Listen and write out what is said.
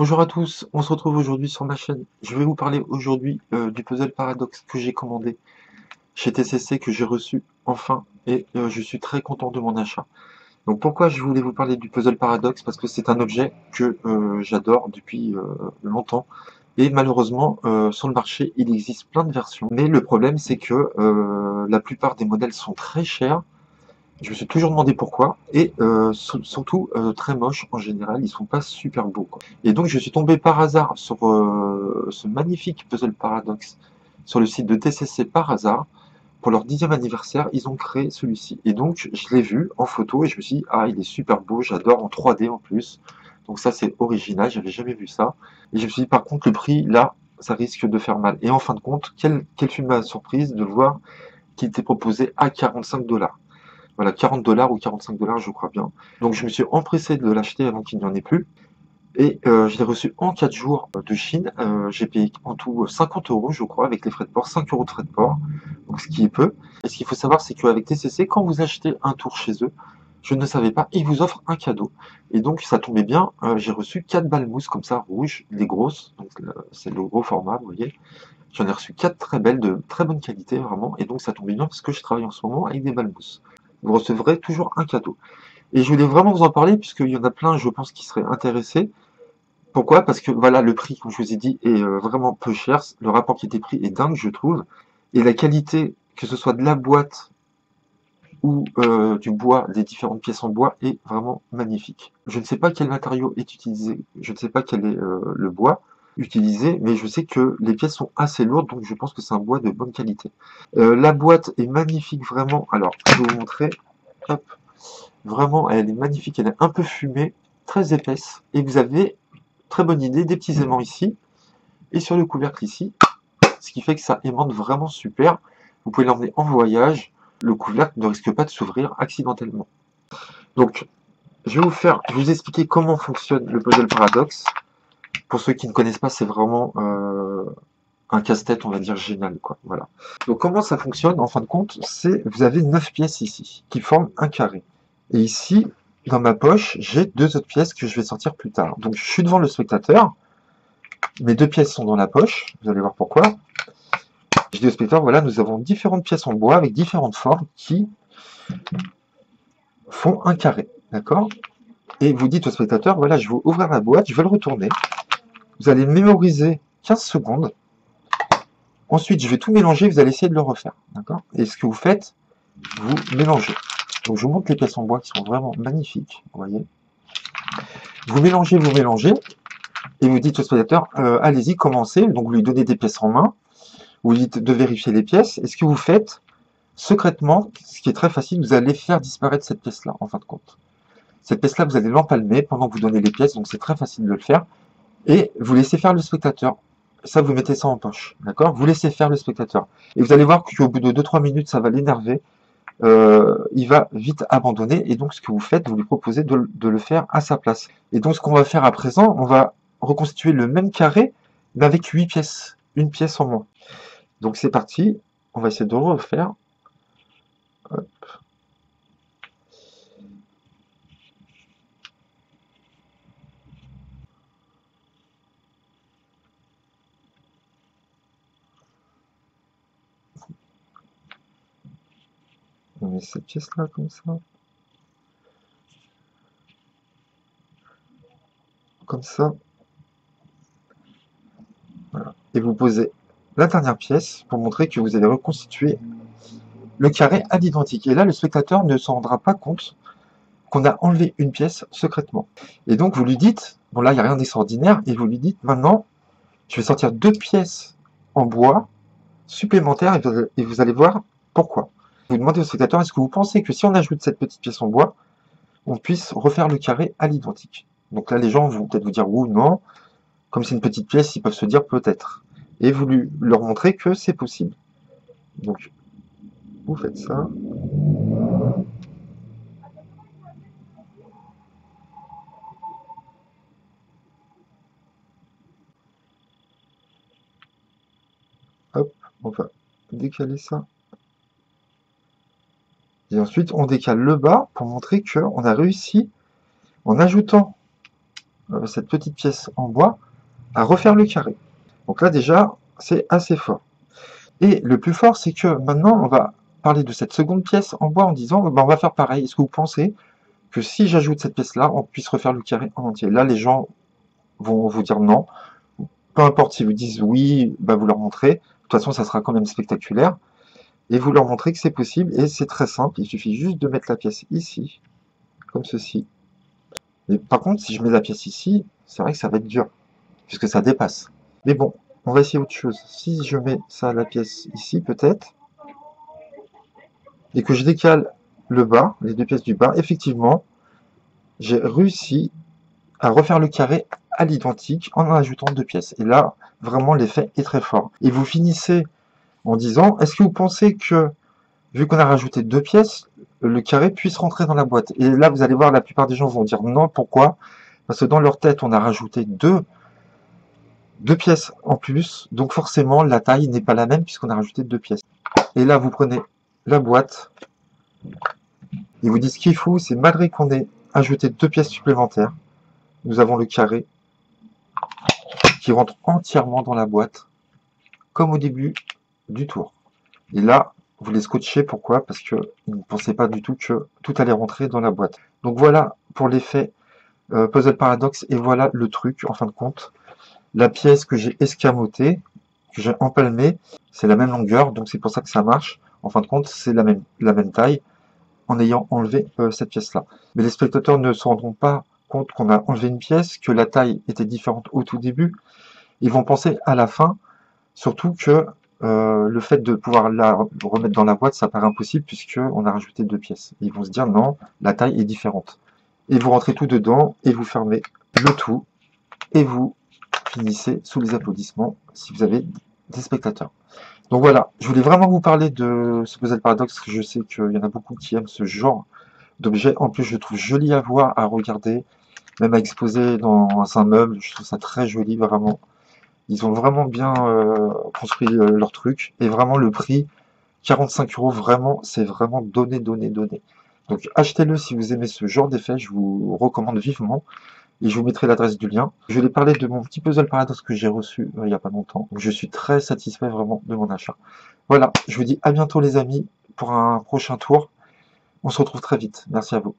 Bonjour à tous, on se retrouve aujourd'hui sur ma chaîne. Je vais vous parler aujourd'hui du puzzle paradoxe que j'ai commandé chez TCC, que j'ai reçu enfin, et je suis très content de mon achat. Donc pourquoi je voulais vous parler du puzzle paradoxe? Parce que c'est un objet que j'adore depuis longtemps, et malheureusement sur le marché il existe plein de versions. Mais le problème c'est que la plupart des modèles sont très chers. Je me suis toujours demandé pourquoi, et surtout très moches en général, ils sont pas super beaux, quoi. Et donc je suis tombé par hasard sur ce magnifique puzzle paradoxe sur le site de TCC par hasard. Pour leur 10e anniversaire, ils ont créé celui-ci. Et donc je l'ai vu en photo et je me suis dit, ah il est super beau, j'adore, en 3D en plus. Donc ça c'est original, j'avais jamais vu ça. Et je me suis dit par contre le prix là, ça risque de faire mal. Et en fin de compte, quelle fut ma surprise de voir qu'il était proposé à 45 $. Voilà, 40 $ ou 45 $ je crois bien. Donc je me suis empressé de l'acheter avant qu'il n'y en ait plus. Et je l'ai reçu en 4 jours de Chine. J'ai payé en tout 50 € je crois, avec les frais de port, 5 € de frais de port, donc ce qui est peu. Et ce qu'il faut savoir, c'est qu'avec TCC, quand vous achetez un tour chez eux, je ne savais pas, ils vous offrent un cadeau. Et donc ça tombait bien, j'ai reçu 4 balles mousse comme ça, rouges, les grosses, donc c'est le gros format, vous voyez. J'en ai reçu 4 très belles, de très bonne qualité vraiment, et donc ça tombait bien parce que je travaille en ce moment avec des balles mousse. Vous recevrez toujours un cadeau. Et je voulais vraiment vous en parler puisqu'il y en a plein, je pense, qui seraient intéressés. Pourquoi? Parce que voilà, le prix, comme je vous ai dit, est vraiment peu cher. Le rapport qualité-prix est dingue, je trouve. Et la qualité, que ce soit de la boîte ou du bois, des différentes pièces en bois, est vraiment magnifique. Je ne sais pas quel matériau est utilisé, je ne sais pas quel est le bois utilisé, mais je sais que les pièces sont assez lourdes, donc je pense que c'est un bois de bonne qualité. La boîte est magnifique, vraiment. Alors, je vais vous montrer. Hop. Vraiment, elle est magnifique, elle est un peu fumée, très épaisse, et vous avez, très bonne idée, des petits aimants ici, et sur le couvercle ici, ce qui fait que ça aimante vraiment super. Vous pouvez l'emmener en voyage, le couvercle ne risque pas de s'ouvrir accidentellement. Donc, je vais vous expliquer comment fonctionne le puzzle paradoxe. Pour ceux qui ne connaissent pas, c'est vraiment un casse-tête, on va dire, génial, quoi. Voilà. Donc, comment ça fonctionne, en fin de compte, c'est, vous avez 9 pièces ici, qui forment un carré. Et ici, dans ma poche, j'ai 2 autres pièces que je vais sortir plus tard. Donc je suis devant le spectateur, mes 2 pièces sont dans la poche, vous allez voir pourquoi. Je dis au spectateur, voilà, nous avons différentes pièces en bois avec différentes formes qui font un carré, d'accord? Et vous dites au spectateur, voilà, je vais ouvrir la boîte, je vais le retourner. Vous allez mémoriser 15 secondes. Ensuite, je vais tout mélanger, vous allez essayer de le refaire, d'accord? Et ce que vous faites, vous mélangez. Donc je vous montre les pièces en bois qui sont vraiment magnifiques, vous voyez. Vous mélangez, et vous dites au spectateur, allez-y, commencez. Donc vous lui donnez des pièces en main, vous lui dites de vérifier les pièces, et ce que vous faites, secrètement, ce qui est très facile, vous allez faire disparaître cette pièce-là, en fin de compte. Cette pièce-là, vous allez l'empalmer pendant que vous donnez les pièces, donc c'est très facile de le faire, et vous laissez faire le spectateur. Ça, vous mettez ça en poche, d'accord? Vous laissez faire le spectateur. Et vous allez voir qu'au bout de 2-3 minutes, ça va l'énerver, il va vite abandonner, et donc ce que vous faites, vous lui proposez de le faire à sa place. Et donc ce qu'on va faire à présent, on va reconstituer le même carré, mais avec 8 pièces, une pièce en moins. Donc c'est parti, on va essayer de refaire. Hop. On met cette pièce-là comme ça. Comme ça. Voilà. Et vous posez la dernière pièce pour montrer que vous allez reconstituer le carré à l'identique. Et là, le spectateur ne s'en rendra pas compte qu'on a enlevé une pièce secrètement. Et donc vous lui dites, bon là il n'y a rien d'extraordinaire, et vous lui dites maintenant, je vais sortir 2 pièces en bois supplémentaires, et vous allez voir pourquoi. Vous demandez au spectateur, est-ce que vous pensez que si on ajoute cette petite pièce en bois, on puisse refaire le carré à l'identique? Donc là les gens vont peut-être vous dire oui ou non, comme c'est une petite pièce, ils peuvent se dire peut-être. Et vous leur montrez que c'est possible. Donc vous faites ça. Hop, on va décaler ça. Et ensuite, on décale le bas pour montrer qu'on a réussi, en ajoutant cette petite pièce en bois à refaire le carré. Donc là déjà, c'est assez fort. Et le plus fort, c'est que maintenant, on va parler de cette seconde pièce en bois en disant, on va faire pareil. Est-ce que vous pensez que si j'ajoute cette pièce-là, on puisse refaire le carré en entier? Là, les gens vont vous dire non. Peu importe s'ils vous disent oui, vous leur montrez. De toute façon, ça sera quand même spectaculaire. Et vous leur montrez que c'est possible, et c'est très simple. Il suffit juste de mettre la pièce ici, comme ceci. Mais par contre, si je mets la pièce ici, c'est vrai que ça va être dur, puisque ça dépasse. Mais bon, on va essayer autre chose. Si je mets ça, la pièce ici, peut-être, et que je décale le bas, les deux pièces du bas, effectivement, j'ai réussi à refaire le carré à l'identique en ajoutant deux pièces. Et là, vraiment, l'effet est très fort. Et vous finissez en disant, est-ce que vous pensez que, vu qu'on a rajouté deux pièces, le carré puisse rentrer dans la boîte? Et là, vous allez voir, la plupart des gens vont dire non. Pourquoi? Parce que dans leur tête, on a rajouté deux pièces en plus, donc forcément, la taille n'est pas la même puisqu'on a rajouté deux pièces. Et là, vous prenez la boîte, ils vous disent ce qu'il faut, c'est malgré qu'on ait ajouté deux pièces supplémentaires, nous avons le carré qui rentre entièrement dans la boîte, comme au début du tour. Et là, vous les scotchez, pourquoi? Parce que ils ne pensaient pas du tout que tout allait rentrer dans la boîte. Donc voilà pour l'effet Puzzle Paradox, et voilà le truc, en fin de compte. La pièce que j'ai escamotée, que j'ai empalmée, c'est la même longueur, donc c'est pour ça que ça marche. En fin de compte, c'est la même taille, en ayant enlevé cette pièce-là. Mais les spectateurs ne se rendront pas compte qu'on a enlevé une pièce, que la taille était différente au tout début. Ils vont penser à la fin, surtout que le fait de pouvoir la remettre dans la boîte, ça paraît impossible puisqu'on a rajouté deux pièces. Ils vont se dire non, la taille est différente. Et vous rentrez tout dedans et vous fermez le tout et vous finissez sous les applaudissements si vous avez des spectateurs. Donc voilà, je voulais vraiment vous parler de ce Puzzle Paradox, parce que je sais qu'il y en a beaucoup qui aiment ce genre d'objet. En plus, je le trouve joli à voir, à regarder, même à exposer dans un meuble. Je trouve ça très joli, vraiment. Ils ont vraiment bien construit leur truc. Et vraiment, le prix, 45 €, vraiment, c'est vraiment donné, donné, donné. Donc achetez-le si vous aimez ce genre d'effet, je vous recommande vivement. Et je vous mettrai l'adresse du lien. Je vais parler de mon petit Puzzle Paradox que j'ai reçu il n'y a pas longtemps. Je suis très satisfait vraiment de mon achat. Voilà, je vous dis à bientôt les amis pour un prochain tour. On se retrouve très vite. Merci à vous.